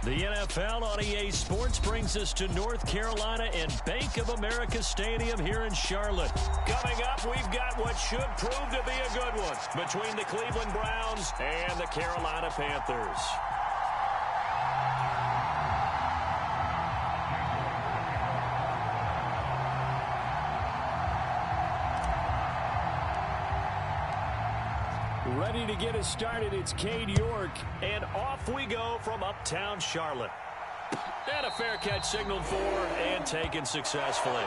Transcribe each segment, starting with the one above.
The NFL on EA Sports brings us to North Carolina and Bank of America Stadium here in Charlotte. Coming up, we've got what should prove to be a good one between the Cleveland Browns and the Carolina Panthers. Ready to get us started, it's Cade York, and off we go from uptown Charlotte. And a fair catch signaled for and taken successfully.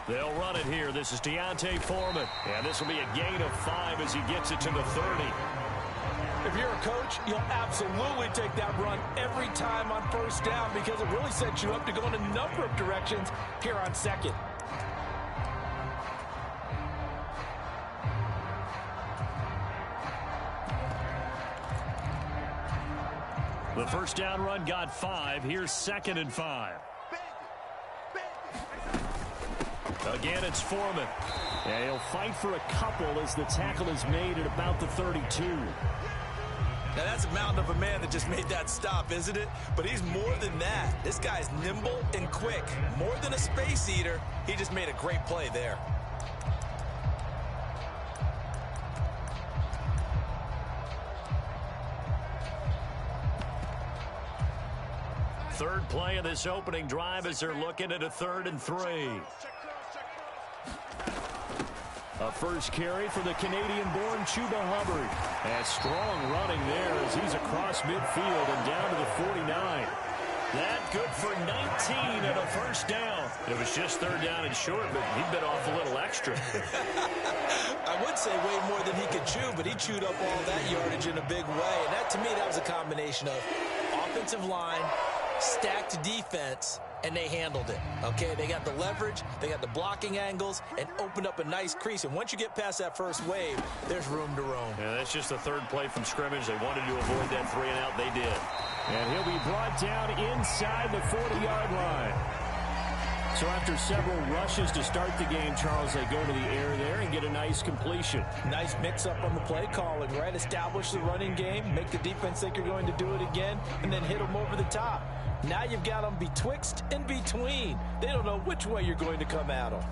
They'll run it here. This is Deontay Foreman. And this will be a gain of 5 as he gets it to the 30. If you're a coach, you'll absolutely take that run every time on first down because it really sets you up to go in a number of directions here on second. The first down run got 5. Here's 2nd and 5. Again, it's Foreman. And he'll fight for a couple as the tackle is made at about the 32. Now, that's a mountain of a man that just made that stop, isn't it? But he's more than that. This guy's nimble and quick. More than a space eater, he just made a great play there. Third play of this opening drive as they're looking at a 3rd and 3. A first carry for the Canadian-born Chuba Hubbard. And strong running there as he's across midfield and down to the 49. That good for 19 and a first down. It was just 3rd down and short, but he bit off a little extra. I would say way more than he could chew, but he chewed up all that yardage in a big way. And that, to me, that was a combination of offensive line, stacked defense, and they handled it. Okay, they got the leverage, they got the blocking angles, and opened up a nice crease. And once you get past that first wave, there's room to roam. Yeah, that's just the 3rd play from scrimmage. They wanted to avoid that 3 and out. They did. And he'll be brought down inside the 40-yard line. So after several rushes to start the game, Charles, they go to the air there and get a nice completion. Nice mix-up on the play calling, right? Establish the running game, make the defense think you're going to do it again, and then hit them over the top. Now you've got them betwixt and between. They don't know which way you're going to come at them.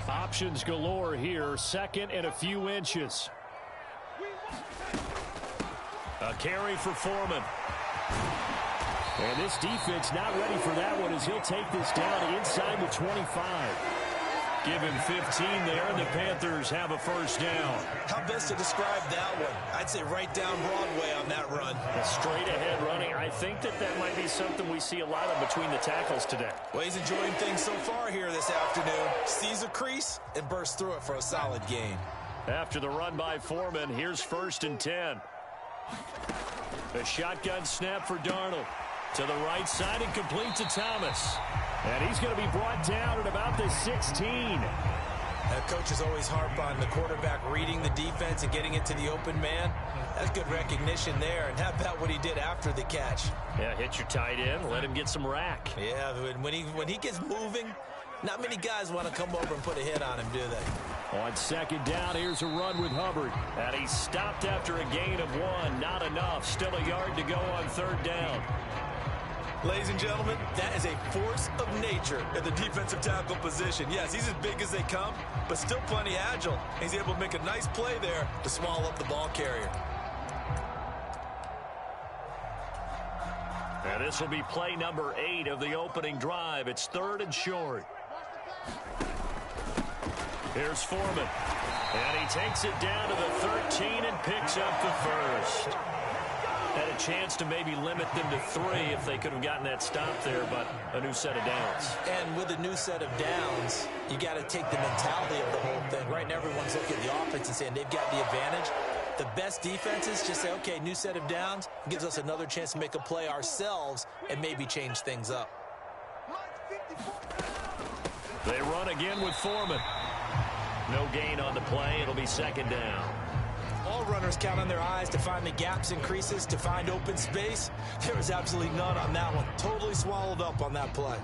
Options galore here, 2nd and a few inches. A carry for Foreman. And this defense not ready for that one as he'll take this down inside the 25. Give him 15 there, and the Panthers have a first down. How best to describe that one? I'd say right down Broadway on that run. A straight-ahead running. I think that might be something we see a lot of between the tackles today. Well, he's enjoying things so far here this afternoon. Sees a crease and bursts through it for a solid gain. After the run by Foreman, here's 1st and 10. A shotgun snap for Darnold. To the right side and complete to Thomas. And he's going to be brought down at about the 16. Coaches always harp on the quarterback reading the defense and getting it to the open man. That's good recognition there. And how about what he did after the catch? Yeah, hit your tight end, let him get some rack. Yeah, when he gets moving, not many guys want to come over and put a hit on him, do they? On 2nd down, here's a run with Hubbard. And he stopped after a gain of 1. Not enough. Still a yard to go on 3rd down. Ladies and gentlemen, that is a force of nature at the defensive tackle position. Yes, he's as big as they come, but still plenty agile. He's able to make a nice play there to swallow up the ball carrier. And this will be play number 8 of the opening drive. It's 3rd and short. Here's Foreman. And he takes it down to the 13 and picks up the first. Had a chance to maybe limit them to 3 if they could have gotten that stop there, but a new set of downs. And with a new set of downs, you got to take the mentality of the whole thing. Right now, everyone's looking at the offense and saying they've got the advantage. The best defenses just say, okay, new set of downs, gives us another chance to make a play ourselves and maybe change things up. They run again with Foreman. No gain on the play. It'll be second down. All runners count on their eyes to find the gaps and creases, to find open space. There was absolutely none on that one. Totally swallowed up on that play.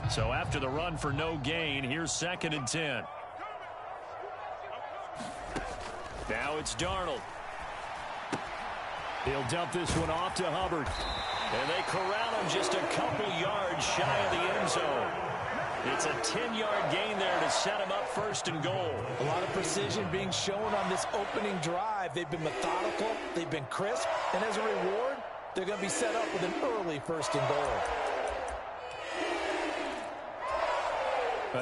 So after the run for no gain, here's 2nd and 10. Now it's Darnold. He'll dump this one off to Hubbard. And they corral him just a couple yards shy of the end zone. It's a 10-yard gain there to set him up 1st and goal. A lot of precision being shown on this opening drive. They've been methodical, they've been crisp, and as a reward, they're going to be set up with an early 1st and goal.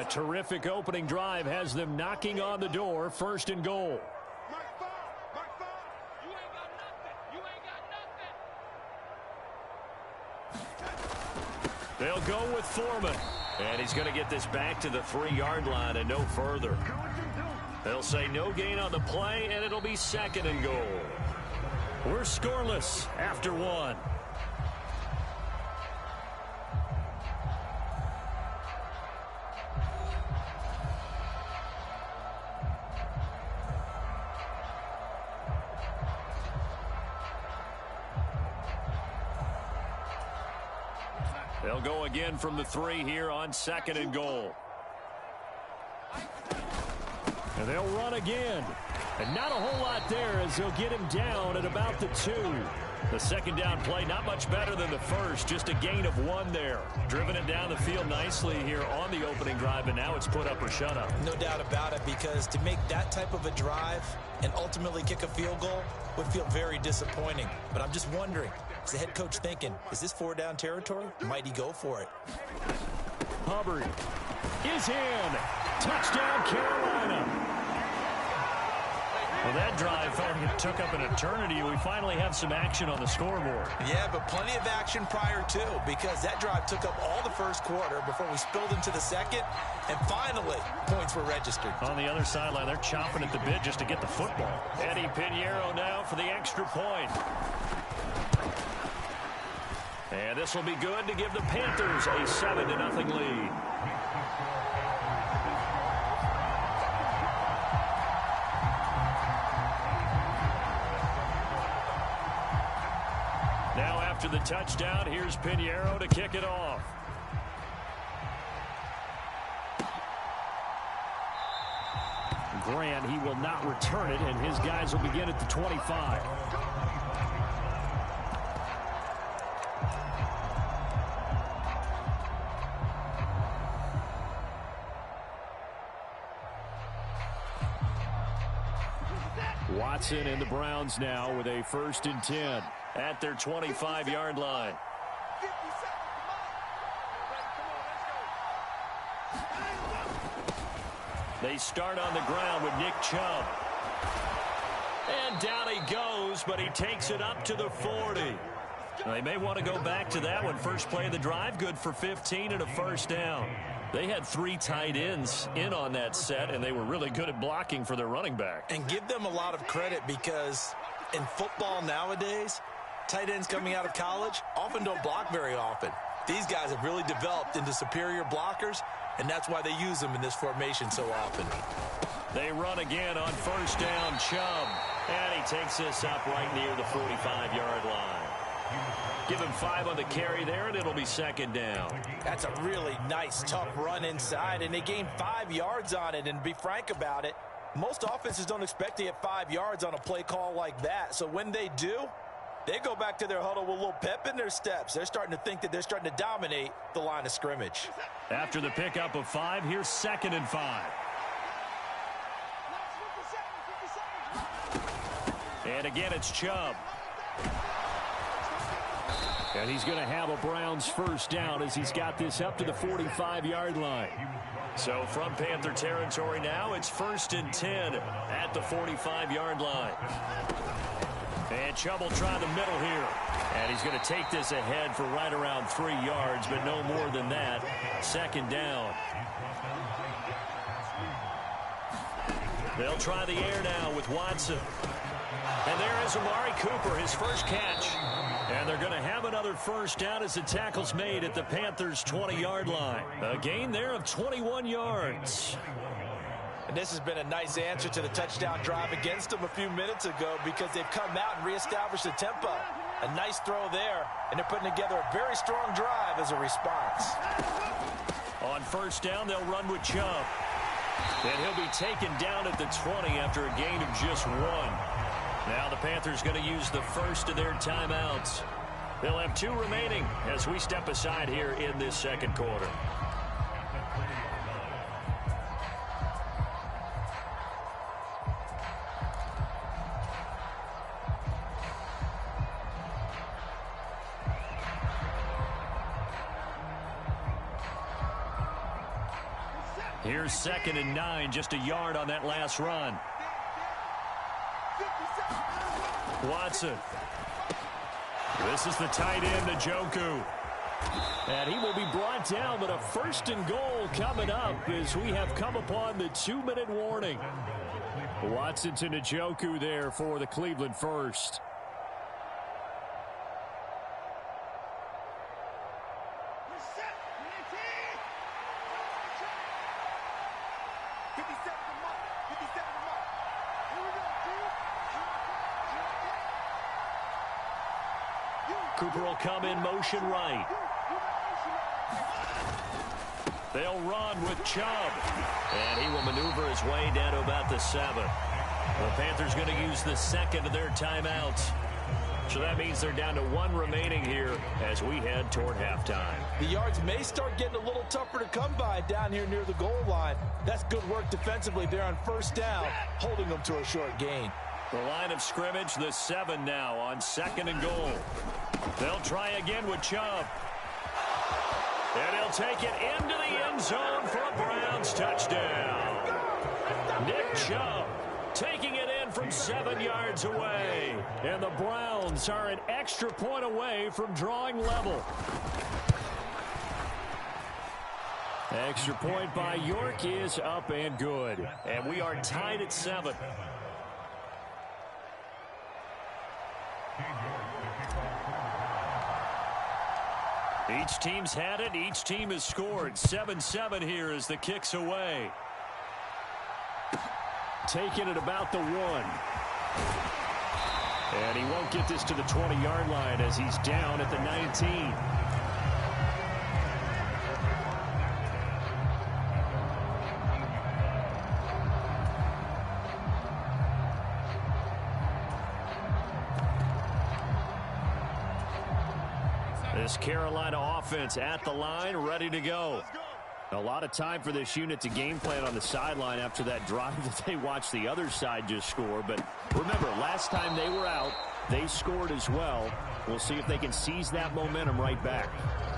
A terrific opening drive has them knocking on the door, 1st and goal. They'll go with Foreman. And he's going to get this back to the 3-yard line and no further. They'll say no gain on the play, and it'll be 2nd and goal. We're scoreless after 1. They'll go again from the 3 here on 2nd and goal. And they'll run again. And not a whole lot there as they'll get him down at about the 2. The 2nd down play, not much better than the first. Just a gain of 1 there. Driven it down the field nicely here on the opening drive, and now it's put up or shut up. No doubt about it, because to make that type of a drive and ultimately kick a field goal would feel very disappointing. But I'm just wondering, is the head coach thinking, is this 4-down territory? Might he go for it? Hubbard is in. Touchdown, Carolina. Well, that drive felt like it took up an eternity. We finally have some action on the scoreboard. Yeah, but plenty of action prior to, because that drive took up all the first quarter before we spilled into the second, and finally, points were registered. On the other sideline, they're chomping at the bit just to get the football. Eddie Pinheiro now for the extra point. And this will be good to give the Panthers a 7-0 lead. Now after the touchdown, here's Pinheiro to kick it off. Grant, he will not return it, and his guys will begin at the 25. Watson and the Browns now with a 1st and 10 at their 25-yard line. They start on the ground with Nick Chubb. And down he goes, but he takes it up to the 40. They may want to go back to that one. First play of the drive, good for 15 and a 1st down. They had 3 tight ends in on that set, and they were really good at blocking for their running back. And give them a lot of credit, because in football nowadays, tight ends coming out of college often don't block very often. These guys have really developed into superior blockers, and that's why they use them in this formation so often. They run again on 1st down, Chubb. And he takes this up right near the 45-yard line. Give him 5 on the carry there, and it'll be 2nd down. That's a really nice, tough run inside, and they gained 5 yards on it. And to be frank about it, most offenses don't expect to get 5 yards on a play call like that. So when they do, they go back to their huddle with a little pep in their steps. They're starting to think that they're starting to dominate the line of scrimmage. After the pickup of 5, here's 2nd and 5. And again, it's Chubb. And he's going to have a Browns 1st down as he's got this up to the 45-yard line. So from Panther territory now, it's 1st and 10 at the 45-yard line. And Chubb will try the middle here. And he's going to take this ahead for right around 3 yards, but no more than that. 2nd down. They'll try the air now with Watson. And there is Amari Cooper, his first catch. And they're going to have another first down as the tackle's made at the Panthers' 20-yard line. A gain there of 21 yards. And this has been a nice answer to the touchdown drive against them a few minutes ago because they've come out and reestablished the tempo. A nice throw there, and they're putting together a very strong drive as a response. On first down, they'll run with Chubb. And he'll be taken down at the 20 after a gain of just 1. Now the Panthers going to use the first of their timeouts. They'll have 2 remaining as we step aside here in this second quarter. Here's 2nd and 9, just a yard on that last run. Watson. This is the tight end, Njoku. And he will be brought down, but a 1st and goal coming up as we have come upon the 2-minute warning. Watson to Njoku there for the Cleveland first. Cooper will come in motion right. They'll run with Chubb. And he will maneuver his way down to about the 7. The Panthers going to use the 2nd of their timeouts. So that means they're down to 1 remaining here as we head toward halftime. The yards may start getting a little tougher to come by down here near the goal line. That's good work defensively there on first down, holding them to a short gain. The line of scrimmage, the 7 now on 2nd and goal. They'll try again with Chubb. And he'll take it into the end zone for a Browns touchdown. Nick Chubb taking it in from 7 yards away. And the Browns are an extra point away from drawing level. Extra point by York is up and good. And we are tied at 7. Each team's had it. Each team has scored. 7-7 here as the kick's away. Taking it about the 1. And he won't get this to the 20-yard line as he's down at the 19. This Carolina offense at the line, ready to go. A lot of time for this unit to game plan on the sideline after that drive that they watched the other side just score. But remember, last time they were out, they scored as well. We'll see if they can seize that momentum right back.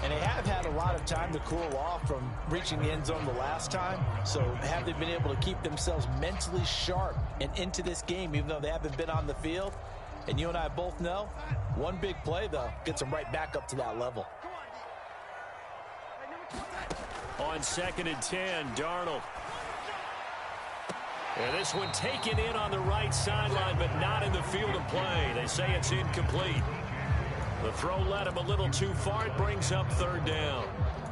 And they have had a lot of time to cool off from reaching the end zone the last time. So have they been able to keep themselves mentally sharp and into this game, even though they haven't been on the field? And you and I both know, one big play, though, gets them right back up to that level. On 2nd and 10, Darnold. And this one taken in on the right sideline, but not in the field of play. They say it's incomplete. The throw led him a little too far. It brings up 3rd down.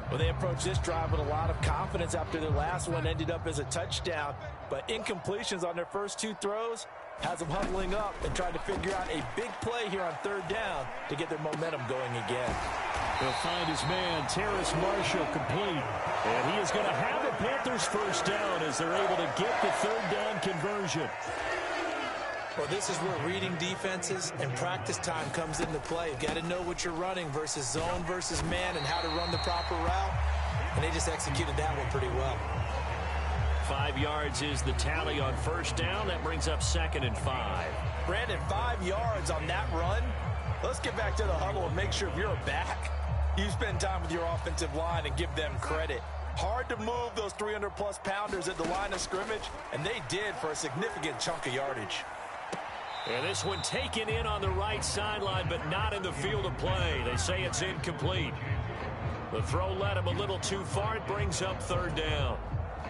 Well, they approached this drive with a lot of confidence after their last one ended up as a touchdown. But incompletions on their first 2 throws has them huddling up and trying to figure out a big play here on 3rd down to get their momentum going again. He'll find his man, Terrace Marshall, complete. And he is going to have the Panthers first down as they're able to get the 3rd down conversion. Well, this is where reading defenses and practice time comes into play. You've got to know what you're running versus zone versus man and how to run the proper route. And they just executed that one pretty well. 5 yards is the tally on first down. That brings up 2nd and 5. Brandon, 5 yards on that run. Let's get back to the huddle and make sure if you're a back, you spend time with your offensive line and give them credit. Hard to move those 300-plus pounders at the line of scrimmage, and they did for a significant chunk of yardage. And this one taken in on the right sideline, but not in the field of play. They say it's incomplete. The throw led him a little too far. It brings up 3rd down.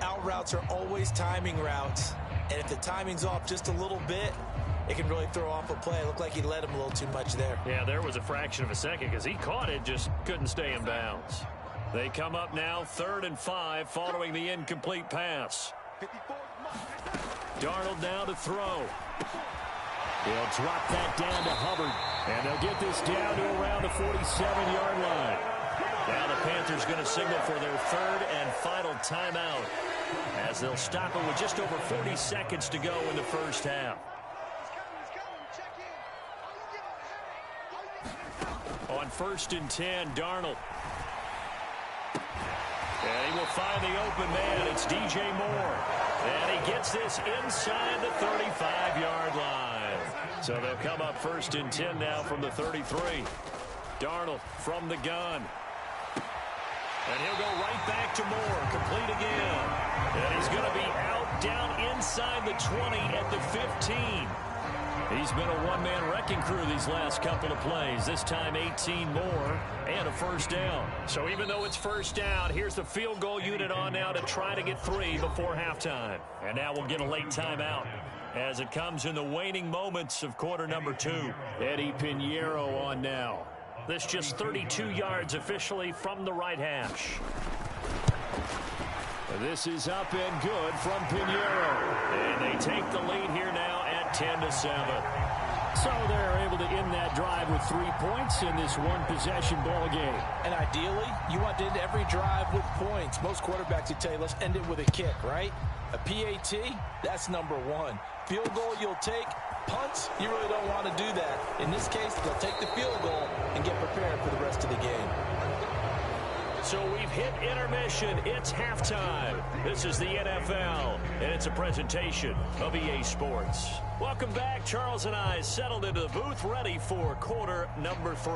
Out routes are always timing routes, and if the timing's off just a little bit, it can really throw off a play. It looked like he led him a little too much there. Yeah, there was a fraction of a second because he caught it, just couldn't stay in bounds. They come up now 3rd and 5 following the incomplete pass. Darnold now to throw. He'll drop that down to Hubbard. And they'll get this down to around the 47-yard line. Now the Panthers going to signal for their 3rd and final timeout as they'll stop it with just over 40 seconds to go in the first half. On 1st and 10, Darnold. And he will find the open man. It's DJ Moore. And he gets this inside the 35-yard line. So they'll come up 1st and 10 now from the 33. Darnold from the gun. And he'll go right back to Moore. Complete again. And he's going to be out down inside the 20 at the 15. He's been a one-man wrecking crew these last couple of plays. This time 18 more and a first down. So even though it's first down, here's the field goal unit on now to try to get 3 before halftime. And now we'll get a late timeout as it comes in the waning moments of quarter number 2. Eddie Pinheiro on now. This just 32 yards officially from the right hash. This is up and good from Pinheiro. And they take the lead here now at 10-7. So they're able to end that drive with 3 points in this one-possession ball game. And ideally, you want to end every drive with points. Most quarterbacks would tell you, let's end it with a kick, right? A PAT, that's number 1. Field goal you'll take. Punts, you really don't want to do that. In this case, they'll take the field goal and get prepared for the rest of the game. So we've hit intermission. It's halftime. This is the NFL, and it's a presentation of EA Sports. Welcome back. Charles and I settled into the booth, ready for quarter number 3.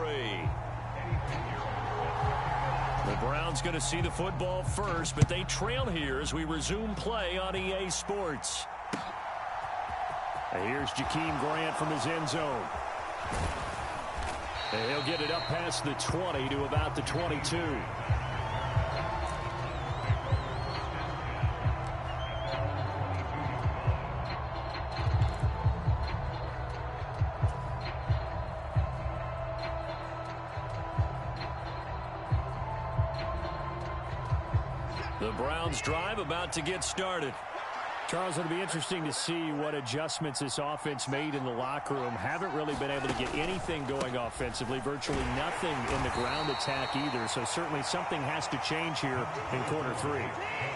The Browns going to see the football first, but they trail here as we resume play on EA Sports. Here's Jakeem Grant from his end zone. And he'll get it up past the 20 to about the 22. The Browns drive about to get started. Charles, it'll be interesting to see what adjustments this offense made in the locker room. Haven't really been able to get anything going offensively, virtually nothing in the ground attack either. So certainly something has to change here in quarter 3.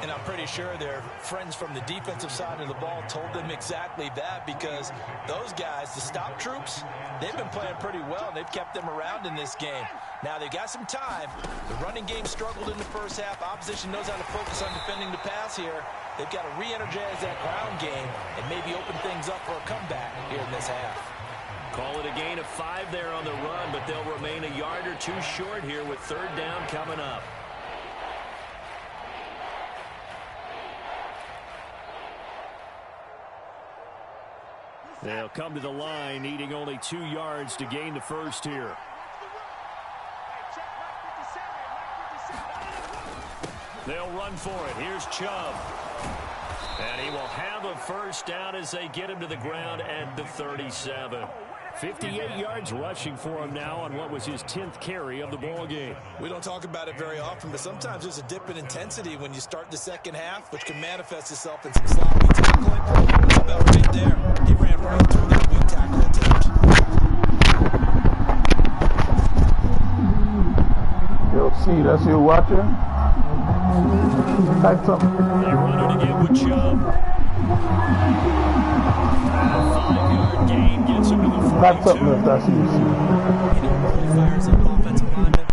And I'm pretty sure their friends from the defensive side of the ball told them exactly that, because those guys, the stop troops, they've been playing pretty well. They've kept them around in this game. Now they've got some time. The running game struggled in the first half. Opposition knows how to focus on defending the pass here. They've got to re-energize that ground game and maybe open things up for a comeback here in this half. Call it a gain of 5 there on the run, but they'll remain a yard or 2 short here with 3rd down coming up. They'll come to the line, needing only 2 yards to gain the first here. They'll run for it. Here's Chubb. And he will have a first down as they get him to the ground at the 37. 58 yards rushing for him now on what was his 10th carry of the ball game. We don't talk about it very often, but sometimes there's a dip in intensity when you start the second half, which can manifest itself in some sloppy tackling. That's about right there. He ran right through that weak tackle attempt. Yo, see, that's you watching? Back up. They run it again with Chubb. A 5-yard gain gets him to the 42. Back up, left, that's you. You know, really fires up offensive linemen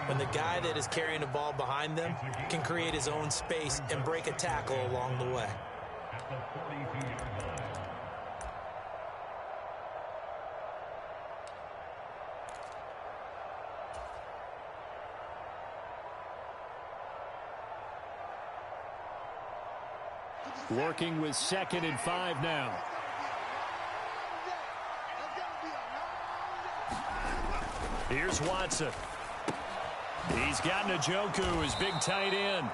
when the guy that is carrying the ball behind them can create his own space and break a tackle along the way. Working with 2nd and 5 now. Here's Watson. He's got Njoku, his big tight end.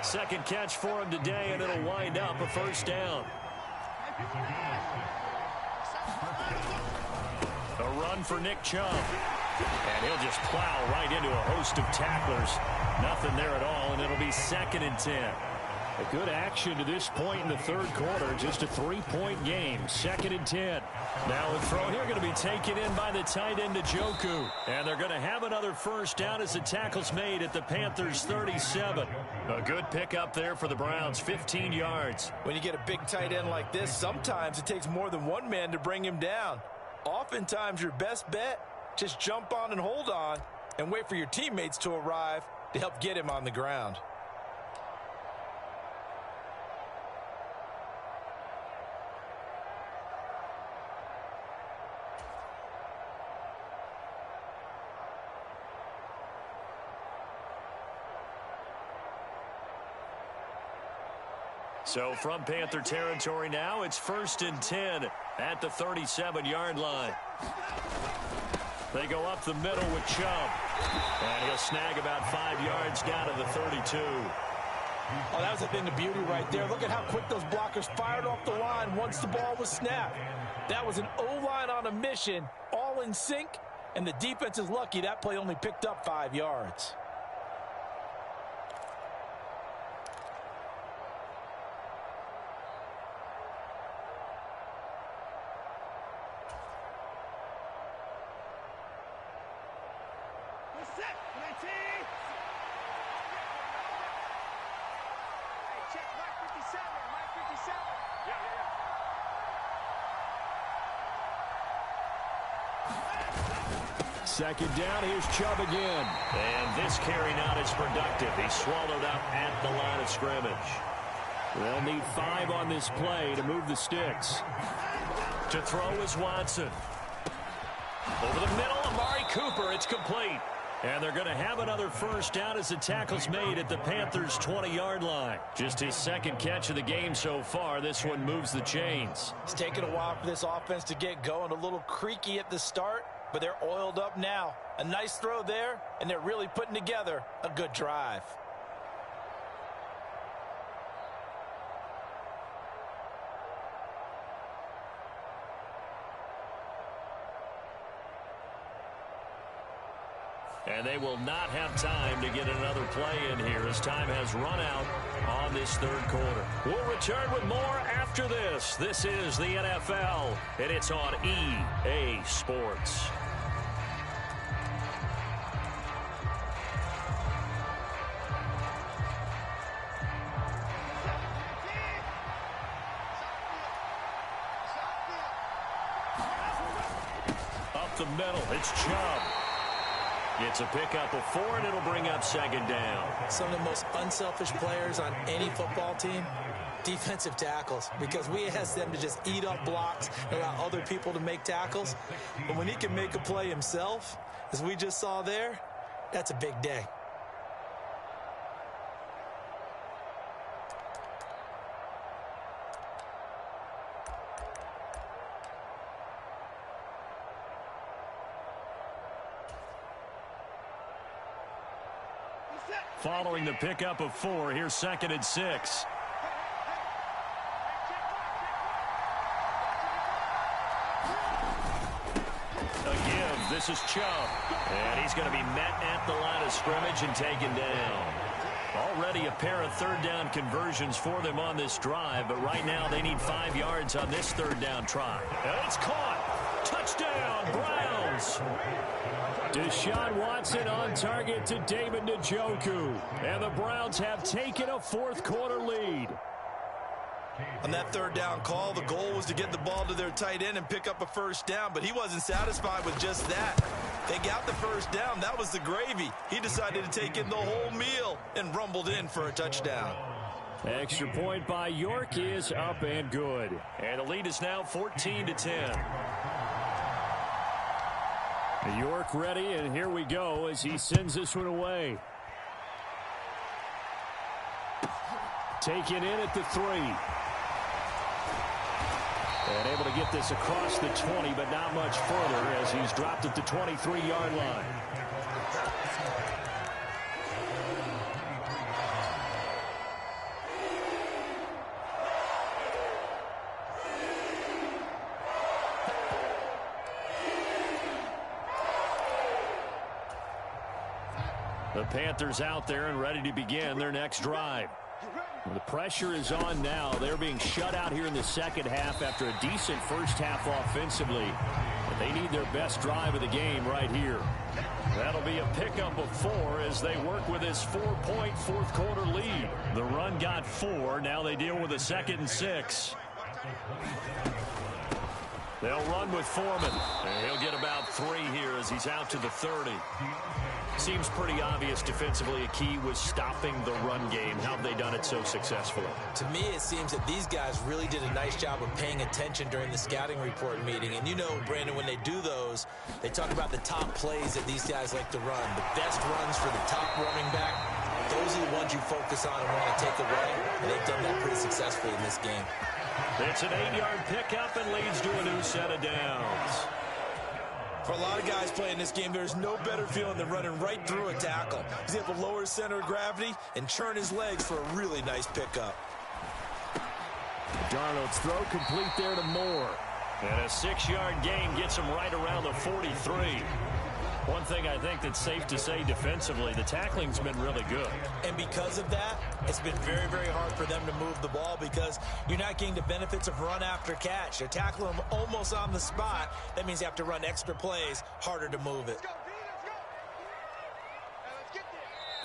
Second catch for him today, and it'll wind up a first down. A run for Nick Chubb. And he'll just plow right into a host of tacklers. Nothing there at all, and it'll be 2nd and 10. A good action to this point in the third quarter. Just a 3-point game. 2nd and 10. Now a throw here going to be taken in by the tight end Njoku. And they're going to have another first down as the tackle's made at the Panthers' 37. A good pickup there for the Browns. 15 yards. When you get a big tight end like this, sometimes it takes more than one man to bring him down. Oftentimes your best bet, just jump on and hold on and wait for your teammates to arrive to help get him on the ground. So from Panther territory now, it's 1st and 10 at the 37-yard line. They go up the middle with Chubb. And he'll snag about 5 yards down to the 32. Oh, that was a thing of beauty right there. Look at how quick those blockers fired off the line once the ball was snapped. That was an O-line on a mission, all in sync, and the defense is lucky that play only picked up 5 yards. Second down, here's Chubb again. And this carry not as productive. He's swallowed up at the line of scrimmage. They'll need 5 on this play to move the sticks. To throw is Watson. Over the middle, Amari Cooper. It's complete. And they're going to have another first down as the tackle's made at the Panthers' 20-yard line. Just his 2nd catch of the game so far. This one moves the chains. It's taken a while for this offense to get going. A little creaky at the start, but they're oiled up now. A nice throw there, and they're really putting together a good drive. And they will not have time to get another play in here as time has run out on this third quarter. We'll return with more after this. This is the NFL, and it's on EA Sports. Up the middle, it's Chubb. It's a pickup of 4, and it'll bring up 2nd down. Some of the most unselfish players on any football team, defensive tackles, because we ask them to just eat up blocks and allow other people to make tackles. But when he can make a play himself, as we just saw there, that's a big day. Following the pickup of 4, here's 2nd and 6. A give. This is Chubb. And he's going to be met at the line of scrimmage and taken down. Already a pair of third down conversions for them on this drive, but right now they need 5 yards on this third down try. And it's caught. Touchdown, Browns. Deshaun Watson on target to David Njoku. And the Browns have taken a fourth quarter lead. On that third down call, the goal was to get the ball to their tight end and pick up a first down, but he wasn't satisfied with just that. They got the first down. That was the gravy. He decided to take in the whole meal and rumbled in for a touchdown. Extra point by York is up and good. And the lead is now 14-10. York ready, and here we go as he sends this one away. Taken in at the 3. And able to get this across the 20, but not much further as he's dropped at the 23-yard line. The Panthers out there and ready to begin their next drive. The pressure is on now. They're being shut out here in the second half after a decent first half offensively. But they need their best drive of the game right here. That'll be a pickup of 4 as they work with this 4-point fourth quarter lead. The run got 4. Now they deal with a 2nd and 6. They'll run with Foreman. And he'll get about 3 here as he's out to the 30. Seems pretty obvious defensively a key was stopping the run game. How have they done it so successfully? To me, it seems that these guys really did a nice job of paying attention during the scouting report meeting. And you know, Brandon, when they do those, they talk about the top plays that these guys like to run. The best runs for the top running back, those are the ones you focus on and want to take away. And they've done that pretty successfully in this game. It's an 8-yard pickup and leads to a new set of downs. For a lot of guys playing this game, there's no better feeling than running right through a tackle. He's able to lower his center of gravity and churn his legs for a really nice pickup. Darnold's throw complete there to Moore. And a 6-yard gain gets him right around the 43. One thing I think that's safe to say defensively, the tackling's been really good. And because of that, it's been very, very hard for them to move the ball because you're not getting the benefits of run after catch. They're tackling them almost on the spot. That means you have to run extra plays, harder to move it.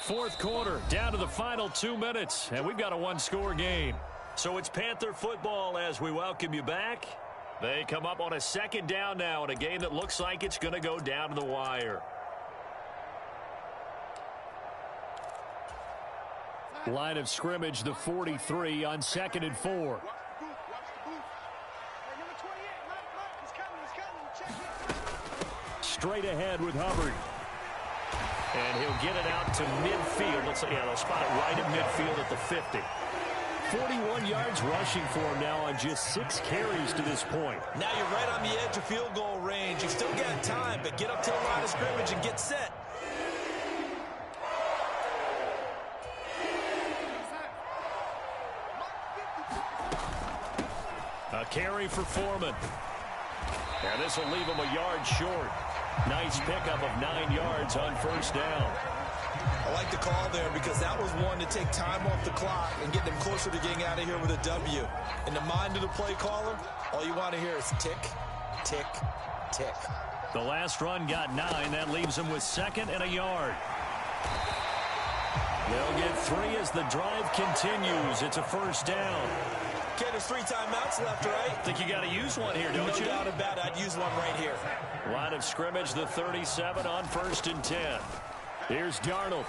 Fourth quarter, down to the final 2 minutes, and we've got a 1-score game. So it's Panther football as we welcome you back. They come up on a 2nd down now in a game that looks like it's going to go down to the wire. Line of scrimmage, the 43 on 2nd and 4. Straight ahead with Hubbard. And he'll get it out to midfield. They'll spot it right at midfield at the 50. 41 yards rushing for him now on just 6 carries to this point. Now you're right on the edge of field goal range. You've still got time, but get up to the line of scrimmage and get set. A carry for Foreman. And this will leave him a yard short. Nice pickup of 9 yards on 1st down. I like the call there because that was one to take time off the clock and get them closer to getting out of here with a W. In the mind of the play caller, all you want to hear is tick, tick, tick. The last run got 9. That leaves them with 2nd and a yard. They'll get 3 as the drive continues. It's a 1st down. Okay, there's 3 timeouts left, right? Think you got to use one here, don't you? No doubt about it. I'd use one right here. Line of scrimmage, the 37 on 1st and 10. Here's Darnold.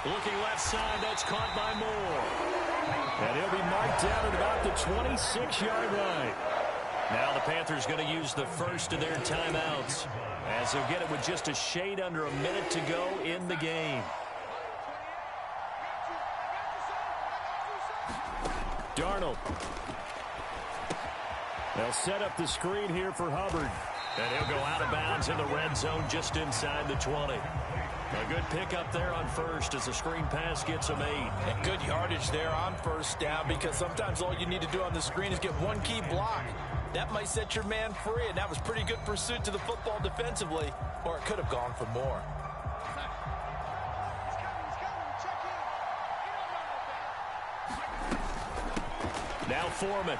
Looking left side, that's caught by Moore. And he'll be marked down at about the 26-yard line. Now the Panthers going to use the first of their timeouts as they'll get it with just a shade under a minute to go in the game. Darnold. They'll set up the screen here for Hubbard. And he'll go out of bounds in the red zone just inside the 20. A good pickup there on 1st as the screen pass gets him 8. And good yardage there on 1st down because sometimes all you need to do on the screen is get one key block. That might set your man free, and that was pretty good pursuit to the football defensively, or it could have gone for more. Now Foreman.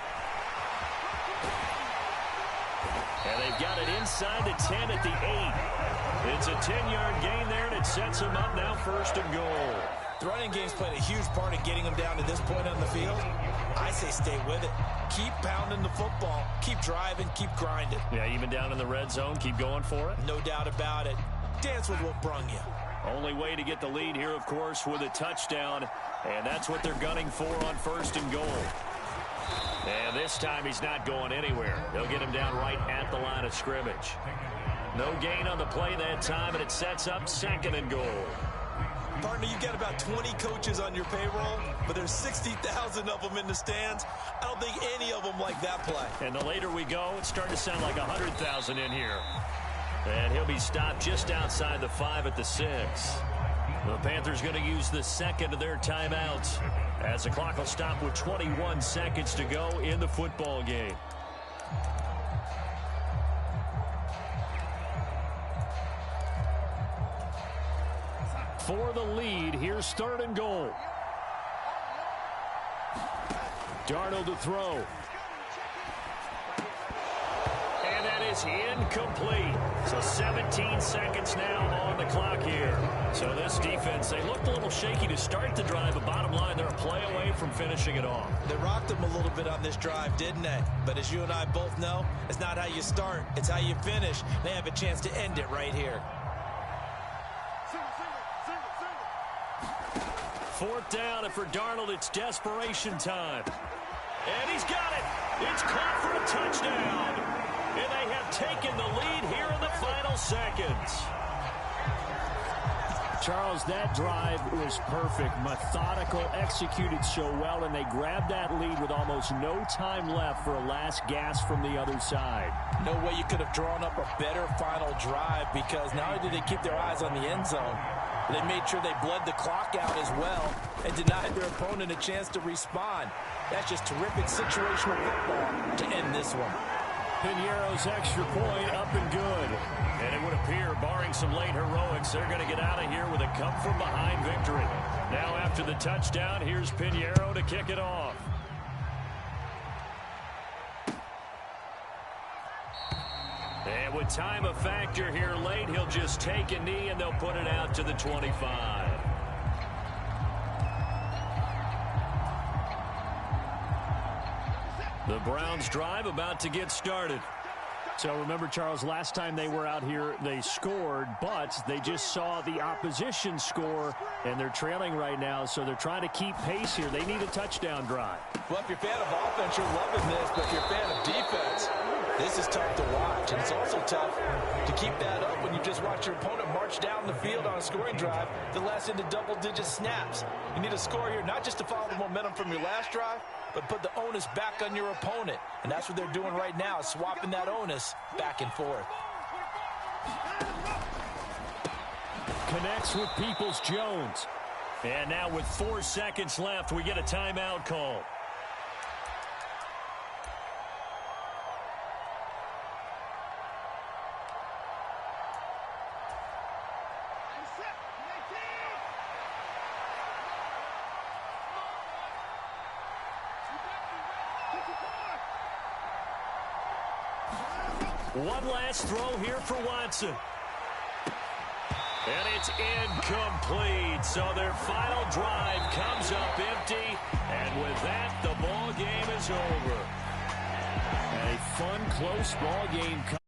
And they've got it inside the 10 at the 8. It's a 10-yard gain there, and it sets them up now 1st and goal. The running game's played a huge part in getting them down to this point on the field. I say stay with it. Keep pounding the football. Keep driving. Keep grinding. Yeah, even down in the red zone, keep going for it. No doubt about it. Dance with what brung you. Only way to get the lead here, of course, with a touchdown, and that's what they're gunning for on 1st and goal. And this time he's not going anywhere. They'll get him down right at the line of scrimmage. No gain on the play that time, and it sets up 2nd and goal. Partner, you've got about 20 coaches on your payroll, but there's 60,000 of them in the stands. I don't think any of them like that play. And the later we go, it's starting to sound like 100,000 in here. And he'll be stopped just outside the 5 at the 6. The Panthers going to use the 2nd of their timeouts as the clock will stop with 21 seconds to go in the football game. for the lead. Here's 3rd and goal. Darnold to throw. And that is incomplete. So 17 seconds now on the clock here. So this defense, they looked a little shaky to start the drive, but bottom line, they're a play away from finishing it off. They rocked them a little bit on this drive, didn't they? But as you and I both know, it's not how you start, it's how you finish. They have a chance to end it right here. 4th down, and for Darnold, it's desperation time. And he's got it. It's caught for a touchdown. And they have taken the lead here in the final seconds. Charles, that drive was perfect. Methodical, executed so well, and they grabbed that lead with almost no time left for a last gasp from the other side. No way you could have drawn up a better final drive, because not only did they keep their eyes on the end zone, they made sure they bled the clock out as well and denied their opponent a chance to respond. That's just terrific situational football to end this one. Piñeiro's extra point up and good. And it would appear, barring some late heroics, they're going to get out of here with a come-from-behind victory. Now after the touchdown, here's Piñeiro to kick it off. And with time a factor here late, he'll just take a knee and they'll put it out to the 25. The Browns drive about to get started. So remember, Charles, last time they were out here, they scored, but they just saw the opposition score, and they're trailing right now, so they're trying to keep pace here. They need a touchdown drive. Well, if you're a fan of offense, you're loving this, but if you're a fan of defense, this is tough to watch, and it's also tough to keep that up when you just watch your opponent march down the field on a scoring drive that lasts into double-digit snaps. You need a score here, not just to follow the momentum from your last drive, but put the onus back on your opponent. And that's what they're doing right now, swapping that onus back and forth. Connects with Peoples-Jones. And now with 4 seconds left, we get a timeout call. One last throw here for Watson. And it's incomplete. So their final drive comes up empty. And with that, the ball game is over. A fun, close ball game.